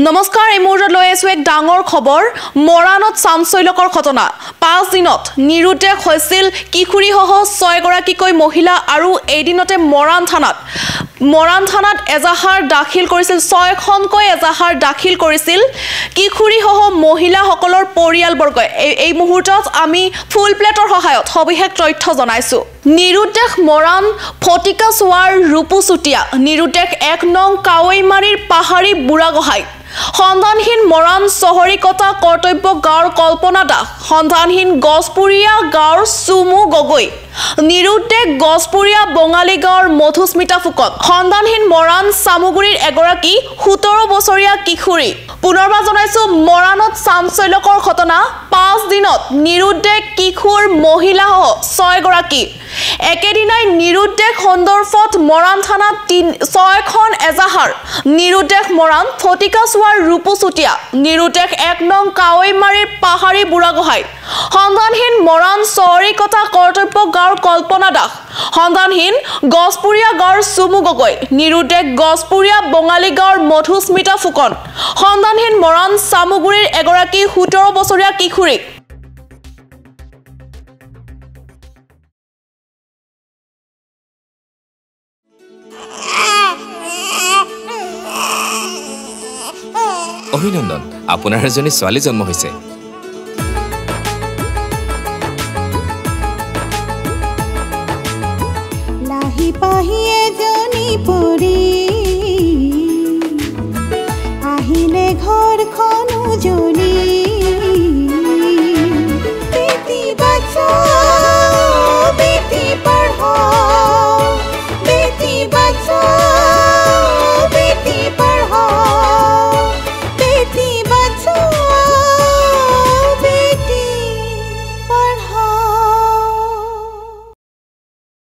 নমস্কাৰ এই মুহূৰ্তত লৈ আছো এক ডাঙৰ খবৰ মৰাণত চাঞ্চল্যকৰ ঘটনা 5 দিনত নিৰুদ্দেশ হৈছিল কিশোৰীসহ 6 গৰাকীকৈ মহিলা আৰু এদিনতে মৰাণ থানাত এজাহাৰ দাখিল কৰিছিল 6খনকৈ এজাহাৰ দাখিল কৰিছিল কিশোৰীসহ মহিলাসকলৰ পৰিয়ালবৰ্গই এই মুহূৰ্তত আমি ফুল প্লেটৰ সহায়ত সবিশেষ তথ্য জনাইছো নিৰুদ্দেশ মৰাণ ফটিকা সোৱাৰ ৰূপুচুটিয়া নিৰুদ্দেশ 1 নং কাৱৈমাৰীৰ পাহাৰী বুঢ়াগোহাঁই সন্ধানহীন মৰাণ চহৰীকতা কৰ্তব্য গাঁৱৰ কল্পনা দাস সন্ধানহীন গছপুৰীয়া গাঁৱৰ চুমু গগৈ নিৰুদ্দেশ গছপুৰীয়া বঙালী গাঁৱৰ মধুস্মিতা ফুকন সন্ধানহীন মৰাণ চামুগুৰিৰ এগৰাকী 17 বছৰীয়া কিশোৰী পুনৰবাৰ জনাইছো মৰাণত চাঞ্চল্যকৰ ঘটনা 5 দিনত নিৰুদ্দেশ কিশোৰ মহিলাসহ 6 গৰাকী একেদিনাই নিৰুদ্দেশ সন্দৰ্ভত মৰাণ থানাত 6খন এজাহাৰ নিৰুদ্দেশ মৰাণ ফটিকা সোৱাৰ ৰূপুচুটিয়া নিৰুদ্দেশ 1 নং কাৱৈমাৰীৰ পাহাৰী বুঢ়াগোহাঁই সন্ধানহীন মৰাণ চহৰীকতা কৰ্তব্য গাঁৱৰ কল্পনা দাস সন্ধানহীন গছপুৰীয়া গাঁৱৰ চুমু গগৈ নিৰুদ্দেশ গছপুৰীয়া বঙালী গাঁৱৰ মধুস্মিতা ফুকন সন্ধানহীন মৰাণ চামুগুৰিৰ এগৰাকী 17 বছৰীয়া কিশোৰী অভিনন্দন আপোনাৰ এজনী ছোৱালী জন্ম হৈছে লাহি পাহি এজনী পৰি আহিলে ঘৰখন উজলি